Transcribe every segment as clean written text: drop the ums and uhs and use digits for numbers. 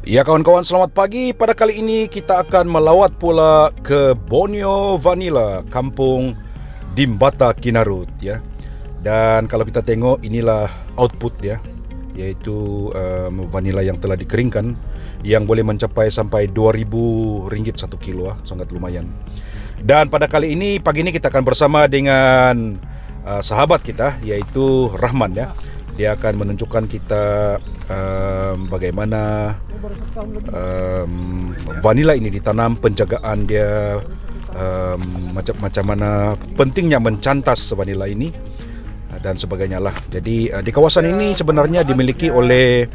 Ya kawan-kawan, selamat pagi. Pada kali ini kita akan melawat pula ke Borneo Vanilla, kampung Dimbata Kinarut ya. Dan kalau kita tengok, inilah output ya, yaitu vanila yang telah dikeringkan, yang boleh mencapai sampai RM2,000 1 kilo, sangat lumayan. Dan pada kali ini, pagi ini kita akan bersama dengan sahabat kita, yaitu Rahman ya. Dia akan menunjukkan kita bagaimana vanila ini ditanam, penjagaan dia, macam mana pentingnya mencantas vanila ini dan sebagainya lah. Jadi di kawasan ini sebenarnya dimiliki oleh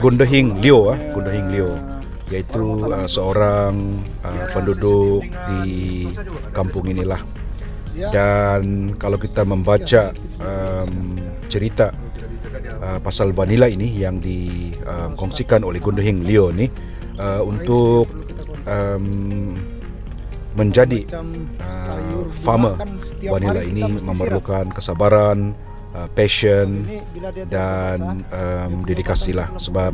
Gundahing Leo, yaitu seorang penduduk di kampung inilah. Dan kalau kita membaca cerita pasal vanila ini yang dikongsikan oleh Gundahing Leo ni, untuk menjadi farmer vanila ini memerlukan kesabaran, passion dan dedikasi lah. Sebab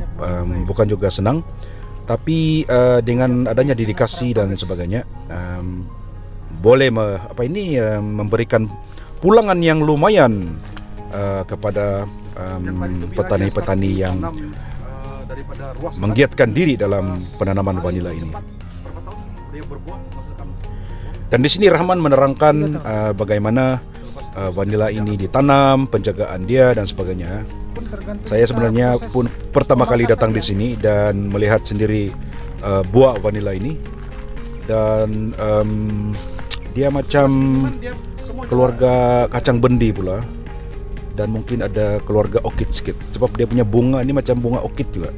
bukan juga senang, tapi dengan adanya dedikasi dan sebagainya, boleh memberikan pulangan yang lumayan kepada petani-petani yang menggiatkan diri dalam penanaman vanila ini. Dan di sini Rahman menerangkan bagaimana vanila ini ditanam, penjagaan dia dan sebagainya. Saya sebenarnya pun pertama kali datang di sini dan melihat sendiri buah vanila ini, dan dia macam keluarga kacang bendi pula. Dan mungkin ada keluarga orchid sikit, sebab dia punya bunga ni macam bunga orchid juga.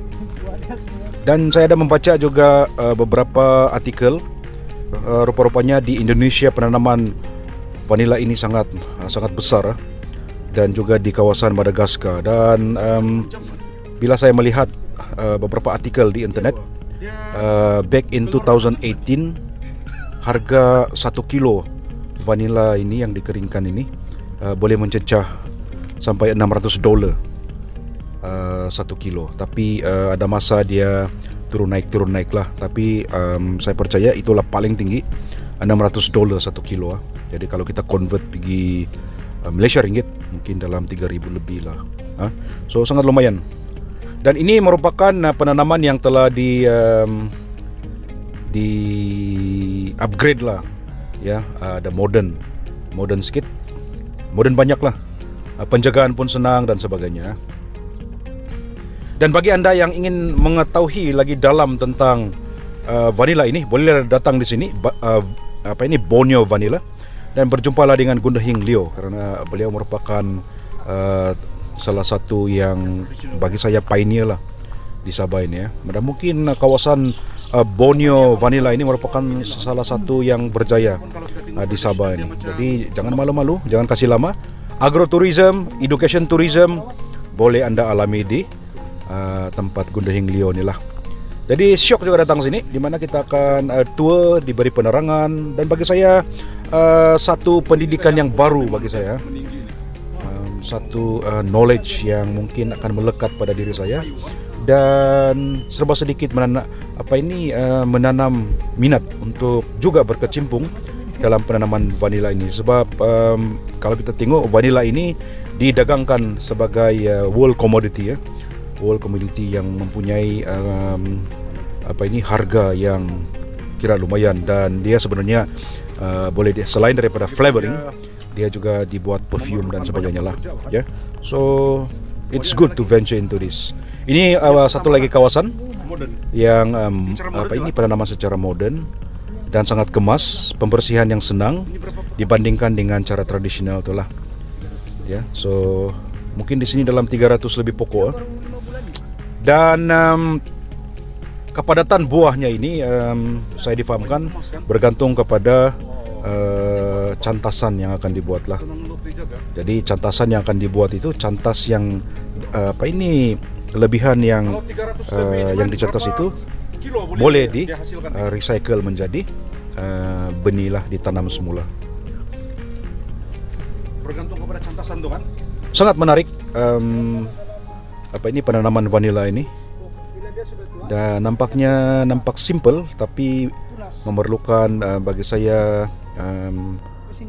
Dan saya ada membaca juga beberapa artikel, rupa-rupanya di Indonesia penanaman vanila ini sangat besar, dan juga di kawasan Madagaskar. Dan bila saya melihat beberapa artikel di internet, back in 2018, harga 1 kilo vanila ini yang dikeringkan ini boleh mencecah sampai $600 1 kilo. Tapi ada masa dia turun naik lah. Tapi saya percaya itulah paling tinggi, $600 1 kilo. Jadi kalau kita convert pergi Malaysia ringgit, mungkin dalam 3,000 lebih lah. So sangat lumayan. Dan ini merupakan penanaman yang telah di upgrade lah ya. Ada modern sikit, modern banyak lah. Penjagaan pun senang dan sebagainya. Dan bagi anda yang ingin mengetahui lagi dalam tentang vanila ini, boleh datang di sini, Borneo Vanilla, dan berjumpalah dengan Gundahing Leo, karena beliau merupakan salah satu yang bagi saya pioneer lah di Sabah ini ya. Dan mungkin kawasan Borneo Vanilla ini merupakan salah satu yang berjaya di Sabah ini. Jadi jangan malu-malu, jangan kasih lama. Agrotourism, education tourism boleh anda alami di tempat Gundahing Leo ni lah. Jadi syok juga datang sini, di mana kita akan tour, diberi penerangan, dan bagi saya satu pendidikan yang baru bagi saya, satu knowledge yang mungkin akan melekat pada diri saya, dan serba sedikit menanam minat untuk juga berkecimpung dalam penanaman vanila ini. Sebab kalau kita tengok, vanila ini didagangkan sebagai world commodity ya, world commodity yang mempunyai harga yang kira lumayan. Dan dia sebenarnya selain daripada flavoring, dia juga dibuat perfume dan sebagainya lah ya. So it's good to venture into this. Ini satu lagi kawasan yang penanaman secara modern dan sangat kemas, pembersihan yang senang dibandingkan dengan cara tradisional itulah ya. So mungkin di sini dalam 300 lebih pokok. Dan kepadatan buahnya ini saya difahamkan bergantung kepada cantasan yang akan dibuat lah. Jadi cantasan yang akan dibuat itu cantas yang kelebihan yang dicantas itu boleh di recycle menjadi benih lah, ditanam semula. Bergantung kepada cantasan tu kan. Sangat menarik penanaman vanila ini. dan nampak simple, tapi memerlukan bagi saya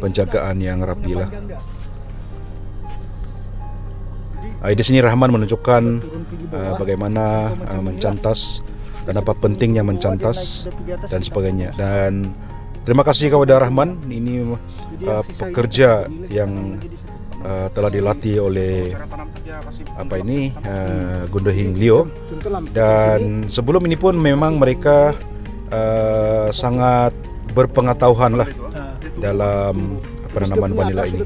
penjagaan yang rapi lah. Di sini Rahman menunjukkan bagaimana mencantas dan apa pentingnya mencantas dan sebagainya. Dan terima kasih kepada Rahman, ini pekerja yang telah dilatih oleh Gundahing Leo. Dan sebelum ini pun memang mereka sangat berpengetahuan lah dalam penanaman vanila ini.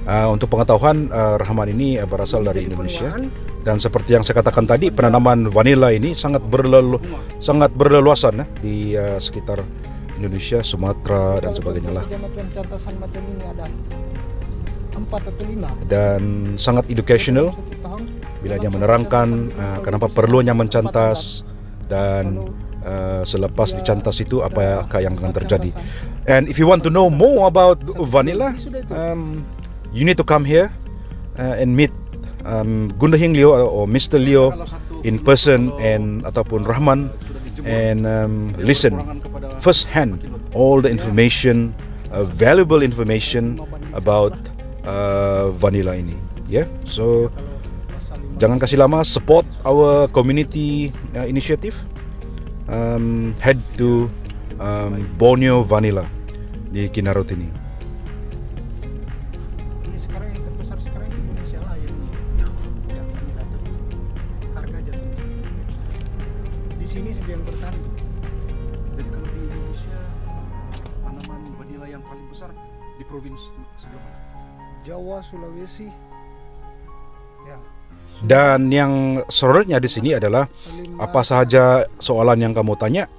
Untuk pengetahuan, Rahman ini berasal dari Indonesia, dan seperti yang saya katakan tadi, penanaman vanila ini sangat berleluasan di sekitar Indonesia, Sumatera dan sebagainya lah. Dan sangat educational bila dia menerangkan kenapa perlunya mencantas dan selepas dicantas itu apakah yang akan terjadi. And if you want to know more about vanilla, you need to come here and meet Gundahing Leo or Mr. Leo in person, and ataupun Rahman, and listen first hand all the information, valuable information about vanilla ini. So jangan kasih lama, support our community initiative. Head to Borneo Vanilla di Kinarut ini. Sekarang yang terbesar sekarang di Indonesia lah yang vanilla tuh. Harga jatuh. Di sini saja yang bertahan. Dan kalau di Indonesia, tanaman vanila yang paling besar di provinsi sebelah mana? Jawa, Sulawesi. Ya. Dan yang serunya di sini adalah apa sahaja soalan yang kamu tanya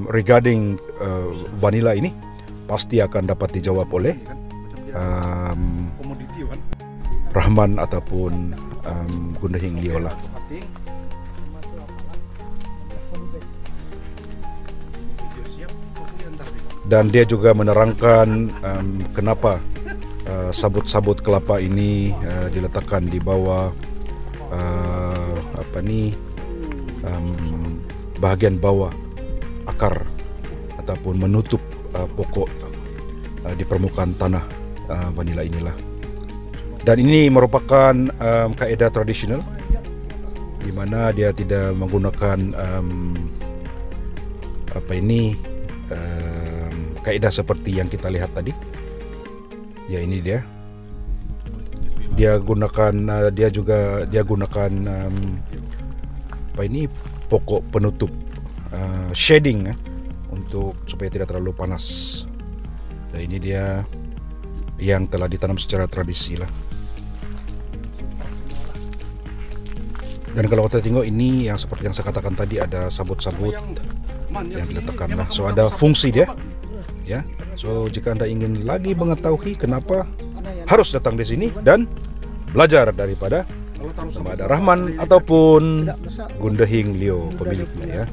regarding vanilla ini pasti akan dapat dijawab oleh Rahman ataupun Gundahing Leo lah. Dan dia juga menerangkan kenapa sabut-sabut kelapa ini diletakkan di bawah bahagian bawah akar ataupun menutup pokok di permukaan tanah vanila inilah. Dan ini merupakan kaedah tradisional di mana dia tidak menggunakan kaedah seperti yang kita lihat tadi. Ya, ini dia gunakan pokok penutup shading untuk supaya tidak terlalu panas. Dan ini dia yang telah ditanam secara tradisi lah. Dan kalau kita tengok ini yang seperti yang saya katakan tadi, ada sabut-sabut yang diletakkan lah. So ada fungsi dia. Ya, so jika Anda ingin lagi mengetahui kenapa, harus datang di sini dan belajar daripada sama ada Rahman ataupun Gundahing Leo pemiliknya ya.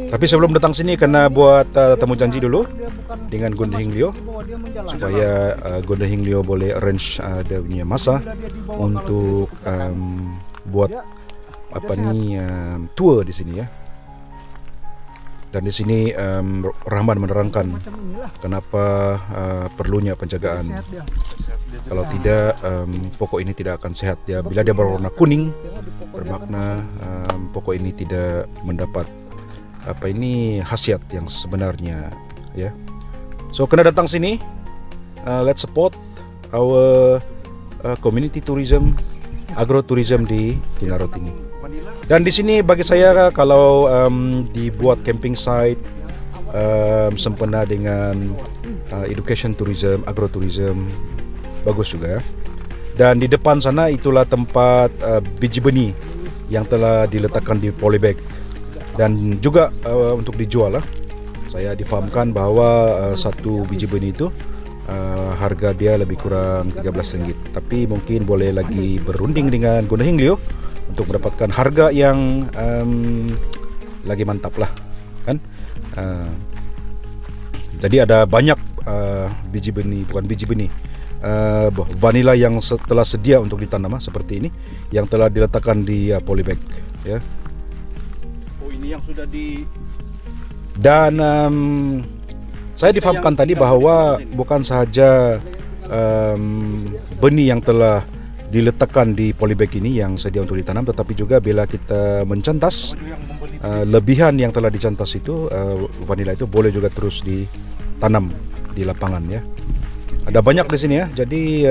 Tapi sebelum datang sini kena buat temu janji dulu dengan Gundahing Leo supaya Gundahing Leo boleh arrange dia punya masa untuk buat tour di sini ya. Dan di sini Rahman menerangkan kenapa perlunya penjagaan. Kalau tidak, pokok ini tidak akan sehat. Ya, bila dia berwarna kuning, bermakna pokok ini tidak mendapat khasiat yang sebenarnya. Ya, so kena datang sini. Let's support our community tourism, agrotourism di Kinarut ini. Dan di sini bagi saya kalau dibuat camping site sempena dengan education tourism, agrotourism, bagus juga ya. Dan di depan sana itulah tempat biji benih yang telah diletakkan di polybag dan juga untuk dijual lah. Saya difahamkan bahwa satu biji benih itu harga dia lebih kurang RM13, tapi mungkin boleh lagi berunding dengan Gundahing Leo untuk mendapatkan harga yang lagi mantap lah kan. Jadi ada banyak biji benih, bukan biji benih, vanila yang telah sedia untuk ditanam seperti ini, yang telah diletakkan di polybag ya. Oh, ini yang sudah di. Dan saya difahamkan tadi bahwa bukan sahaja benih yang telah diletakkan di polybag ini yang sedia untuk ditanam, tetapi juga bila kita mencantas, lebihan yang telah dicantas itu, vanila itu boleh juga terus ditanam di lapangan ya. Ada banyak di sini ya. Jadi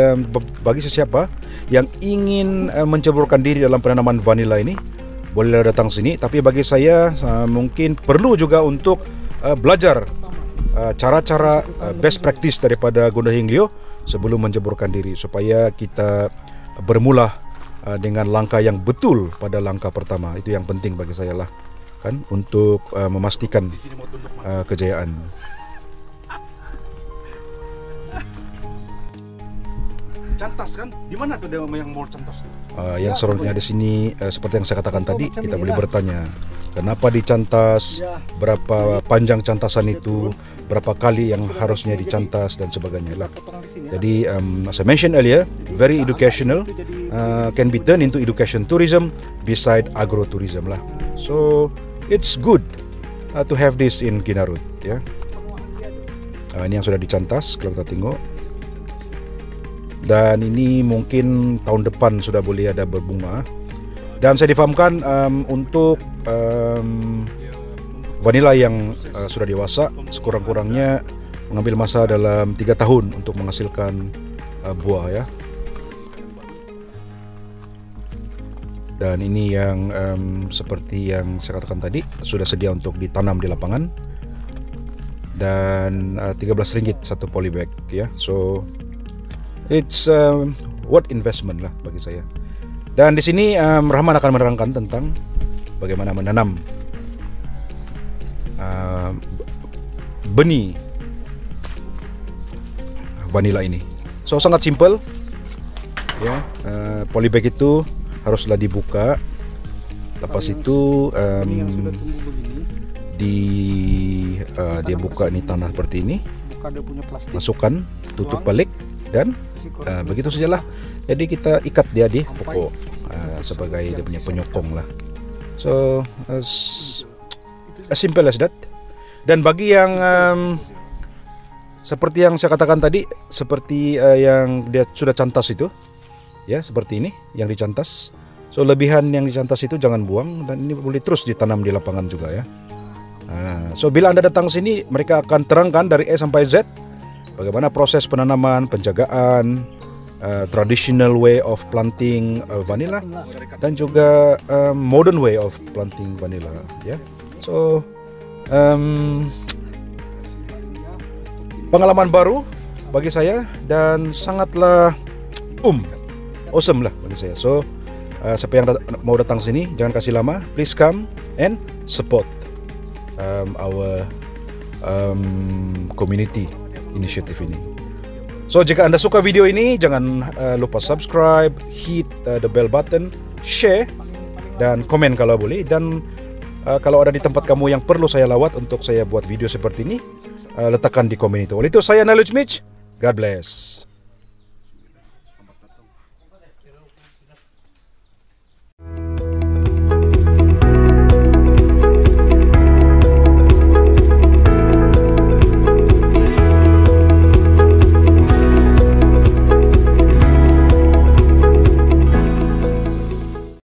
bagi sesiapa yang ingin menceburkan diri dalam penanaman vanila ini, boleh datang sini. Tapi bagi saya mungkin perlu juga untuk belajar cara-cara best practice daripada Gunda Hinglio sebelum menceburkan diri, supaya kita bermula dengan langkah yang betul pada langkah pertama. Itu yang penting bagi saya lah, kan, untuk memastikan kejayaan. Cantas kan? Di mana tuh yang mau cantas tuh? Yang serunya di sini seperti yang saya katakan tadi, kita boleh bertanya kenapa dicantas, berapa panjang cantasan itu, berapa kali yang harusnya dicantas dan sebagainya lah. Jadi as I mentioned earlier, very educational, can be turned into education tourism beside agrotourism lah. So it's good to have this in Kinarut ya. Ini yang sudah dicantas kalau kita tengok. Dan ini mungkin tahun depan sudah boleh ada berbunga. Dan saya difahamkan untuk vanila yang sudah dewasa, sekurang-kurangnya mengambil masa dalam 3 tahun untuk menghasilkan buah ya. Dan ini yang seperti yang saya katakan tadi, sudah sedia untuk ditanam di lapangan. Dan RM13 satu polybag ya. So it's worth investment lah bagi saya. Dan di sini Rahman akan menerangkan tentang bagaimana menanam benih vanila ini. So sangat simple ya. Polybag itu haruslah dibuka. Lepas itu dia buka ini tanah seperti ini. Masukkan, tutup balik, dan begitu sajalah. Jadi kita ikat dia di pokok sebagai dia punya penyokong lah. So as simple as that. Dan bagi yang seperti yang saya katakan tadi, seperti yang dia sudah cantas itu ya, seperti ini yang dicantas. So lebihan yang dicantas itu jangan buang, dan ini boleh terus ditanam di lapangan juga ya. So bila Anda datang sini, mereka akan terangkan dari A sampai Z bagaimana proses penanaman, penjagaan, traditional way of planting vanilla, dan juga modern way of planting vanilla ya. So pengalaman baru bagi saya dan sangatlah awesome lah bagi saya. So siapa yang mau datang sini, jangan kasih lama, please come and support our community initiative ini. So jika Anda suka video ini, jangan lupa subscribe, hit the bell button, share, dan komen kalau boleh. Dan kalau ada di tempat kamu yang perlu saya lawat untuk saya buat video seperti ini, letakkan di komen itu. Oleh itu saya Knowledge Mitch, God bless.